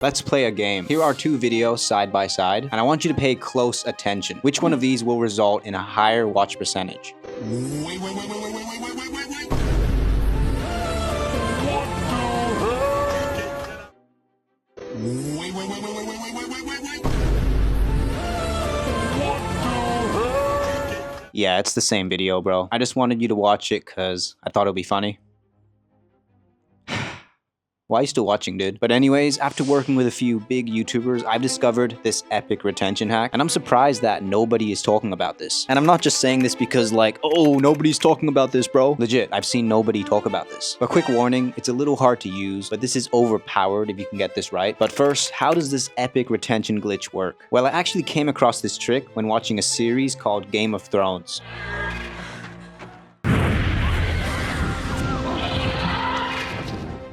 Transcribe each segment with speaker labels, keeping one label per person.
Speaker 1: Let's play a game. Here are two videos side by side, and I want you to pay close attention. Which one of these will result in a higher watch percentage? Yeah, it's the same video, bro. I just wanted you to watch it because I thought it would be funny. Why are you still watching, dude? But anyways, after working with a few big YouTubers, I've discovered this epic retention hack, and I'm surprised that nobody is talking about this. And I'm not just saying this because like, oh, nobody's talking about this, bro. Legit, I've seen nobody talk about this. But quick warning, it's a little hard to use, but this is overpowered if you can get this right. But first, how does this epic retention glitch work? Well, I actually came across this trick when watching a series called Game of Thrones.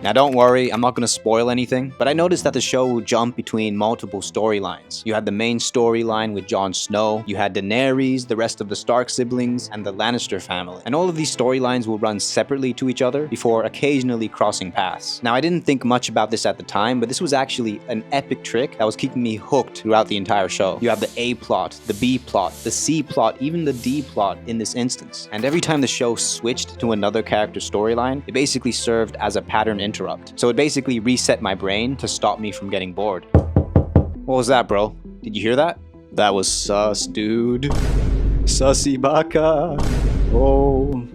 Speaker 1: Now don't worry, I'm not going to spoil anything, but I noticed that the show will jump between multiple storylines. You had the main storyline with Jon Snow, you had Daenerys, the rest of the Stark siblings, and the Lannister family. And all of these storylines will run separately to each other before occasionally crossing paths. Now I didn't think much about this at the time, but this was actually an epic trick that was keeping me hooked throughout the entire show. You have the A plot, the B plot, the C plot, even the D plot in this instance. And every time the show switched to another character's storyline, it basically served as a pattern interrupt. So it basically reset my brain to stop me from getting bored. What was that, bro? Did you hear that? That was sus, dude. Sussy baka. Oh.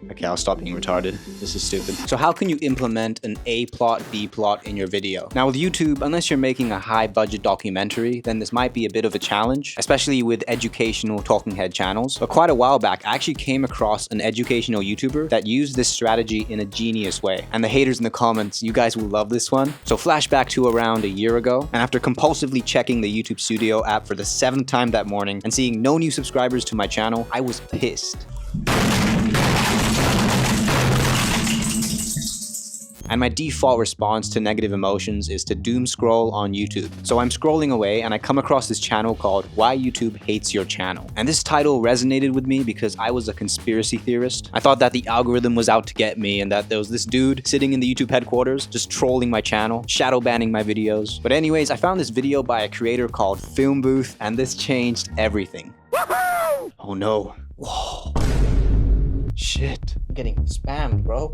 Speaker 1: Okay, I'll stop being retarded. This is stupid. So how can you implement an A plot, B plot in your video? Now with YouTube, unless you're making a high budget documentary, then this might be a bit of a challenge, especially with educational talking head channels. But quite a while back, I actually came across an educational YouTuber that used this strategy in a genius way. And the haters in the comments, you guys will love this one. So flashback to around a year ago, and after compulsively checking the YouTube Studio app for the 7th time that morning and seeing no new subscribers to my channel, I was pissed. And my default response to negative emotions is to doom scroll on YouTube. So I'm scrolling away and I come across this channel called Why YouTube Hates Your Channel. And this title resonated with me because I was a conspiracy theorist. I thought that the algorithm was out to get me and that there was this dude sitting in the YouTube headquarters just trolling my channel, shadow banning my videos. But anyways, I found this video by a creator called Film Booth and this changed everything. Oh no. Whoa. Shit. I'm getting spammed, bro.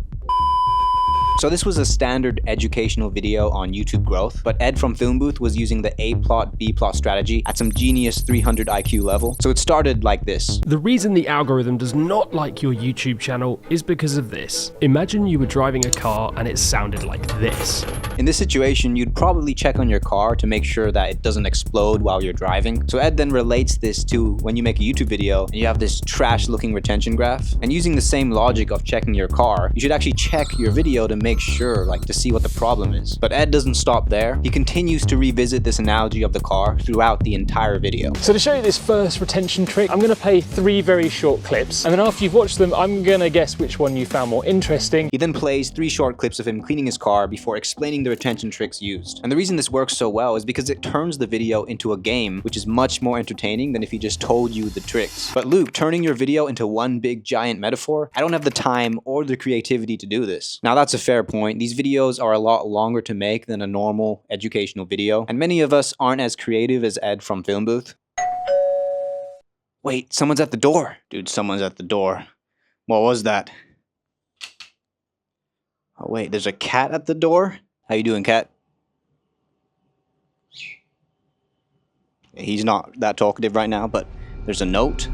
Speaker 1: So this was a standard educational video on YouTube growth, but Ed from Film Booth was using the A plot, B plot strategy at some genius 300 IQ level. So it started like this.
Speaker 2: The reason the algorithm does not like your YouTube channel is because of this. Imagine you were driving a car and it sounded like this.
Speaker 1: In this situation, you'd probably check on your car to make sure that it doesn't explode while you're driving. So Ed then relates this to when you make a YouTube video and you have this trash looking retention graph. And using the same logic of checking your car, you should actually check your video to make sure, like, to see what the problem is. But Ed doesn't stop there. He continues to revisit this analogy of the car throughout the entire video.
Speaker 3: So to show you this first retention trick, I'm going to play 3 very short clips, and then after you've watched them, I'm going to guess which one you found more interesting.
Speaker 1: He then plays 3 short clips of him cleaning his car before explaining the retention tricks used. And the reason this works so well is because it turns the video into a game, which is much more entertaining than if he just told you the tricks. But Luke, turning your video into one big giant metaphor, I don't have the time or the creativity to do this. Now that's a fair point. These videos are a lot longer to make than a normal educational video, and many of us aren't as creative as Ed from Film Booth. Wait, someone's at the door. Dude, someone's at the door. What was that? Oh wait, there's a cat at the door? How you doing, cat? He's not that talkative right now, but there's a note.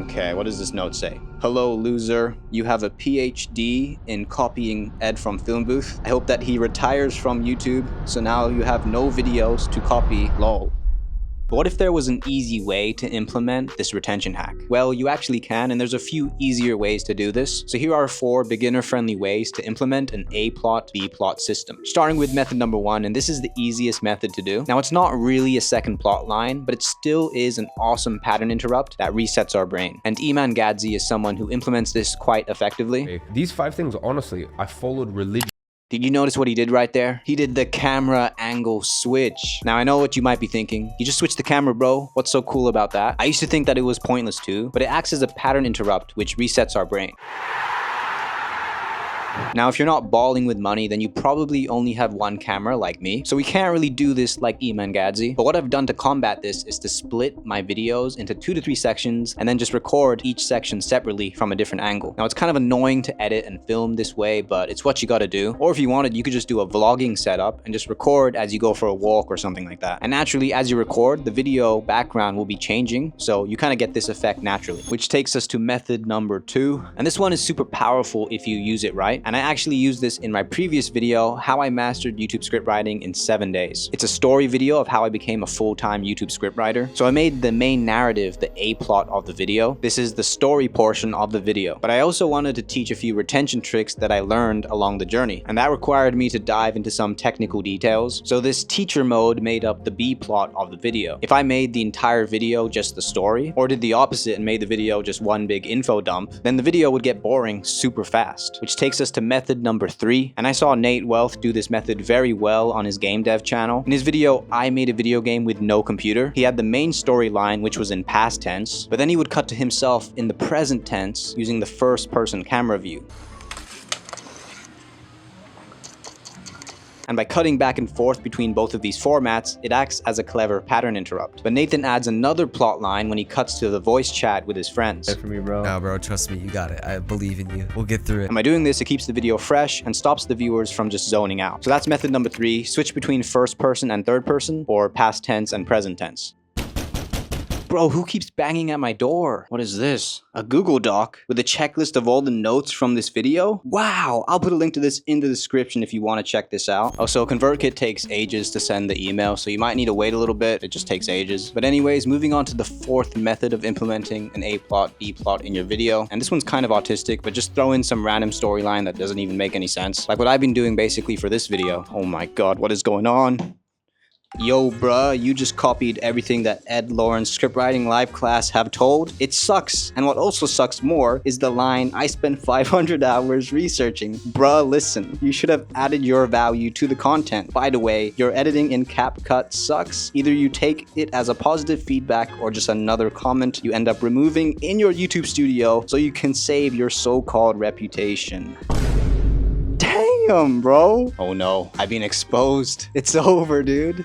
Speaker 1: Okay, what does this note say? Hello, loser. You have a PhD in copying Ed from Film Booth. I hope that he retires from YouTube, so now you have no videos to copy, lol. But what if there was an easy way to implement this retention hack? Well, you actually can, and there's a few easier ways to do this. So here are 4 beginner-friendly ways to implement an A plot, B plot system. Starting with method number 1, and this is the easiest method to do. Now, it's not really a second plot line, but it still is an awesome pattern interrupt that resets our brain. And Iman Gadzi is someone who implements this quite effectively.
Speaker 4: These 5 things, honestly, I followed religion.
Speaker 1: Did you notice what he did right there? He did the camera angle switch. Now I know what you might be thinking. You just switched the camera, bro. What's so cool about that? I used to think that it was pointless too, but it acts as a pattern interrupt which resets our brain. Now, if you're not balling with money, then you probably only have one camera like me, so we can't really do this like Eman Gadzi. But what I've done to combat this is to split my videos into 2 to 3 sections and then just record each section separately from a different angle. Now, it's kind of annoying to edit and film this way, but it's what you gotta do. Or if you wanted, you could just do a vlogging setup and just record as you go for a walk or something like that. And naturally, as you record, the video background will be changing, so you kind of get this effect naturally. Which takes us to method number 2. And this one is super powerful if you use it right. And I actually used this in my previous video, how I mastered YouTube script writing in 7 days. It's a story video of how I became a full-time YouTube script writer. So I made the main narrative the A plot of the video. This is the story portion of the video. But I also wanted to teach a few retention tricks that I learned along the journey. And that required me to dive into some technical details. So this teacher mode made up the B plot of the video. If I made the entire video just the story, or did the opposite and made the video just one big info dump, then the video would get boring super fast. Which takes us to method number 3. And I saw Nate Wealth do this method very well on his game dev channel. In his video, I made a video game with no computer. He had the main storyline, which was in past tense, but then he would cut to himself in the present tense using the first person camera view. And by cutting back and forth between both of these formats, it acts as a clever pattern interrupt. But Nathan adds another plot line when he cuts to the voice chat with his friends.
Speaker 5: For me, bro. No, bro, trust me, you got it. I believe in you. We'll get through it.
Speaker 1: And by doing this, it keeps the video fresh and stops the viewers from just zoning out. So that's method number 3. Switch between first person and third person, or past tense and present tense. Bro, who keeps banging at my door? What is this? A Google Doc with a checklist of all the notes from this video? Wow, I'll put a link to this in the description if you want to check this out. Also, ConvertKit takes ages to send the email, so you might need to wait a little bit. It just takes ages. But anyways, moving on to the 4th method of implementing an A plot, B plot in your video. And this one's kind of autistic, but just throw in some random storyline that doesn't even make any sense. Like what I've been doing basically for this video. Oh my god, what is going on? Yo, bruh, you just copied everything that Ed Lawrence scriptwriting live class have told. It sucks. And what also sucks more is the line, I spent 500 hours researching. Bruh, listen, you should have added your value to the content. By the way, your editing in CapCut sucks. Either you take it as a positive feedback or just another comment you end up removing in your YouTube studio so you can save your so-called reputation. Damn, bro. Oh no, I've been exposed. It's over, dude.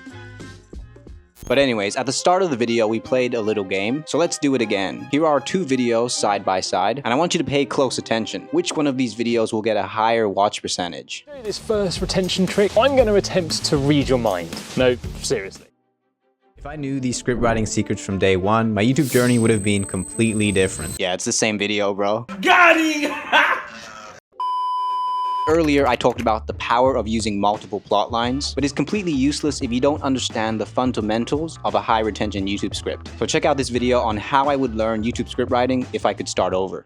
Speaker 1: But anyways, at the start of the video, we played a little game, so let's do it again. Here are 2 videos side by side, and I want you to pay close attention. Which one of these videos will get a higher watch percentage?
Speaker 3: This first retention trick, I'm going to attempt to read your mind. No, seriously.
Speaker 1: If I knew these script writing secrets from day one, my YouTube journey would have been completely different. Yeah, it's the same video, bro. Got it! Earlier, I talked about the power of using multiple plot lines, but it's completely useless if you don't understand the fundamentals of a high retention YouTube script. So check out this video on how I would learn YouTube script writing if I could start over.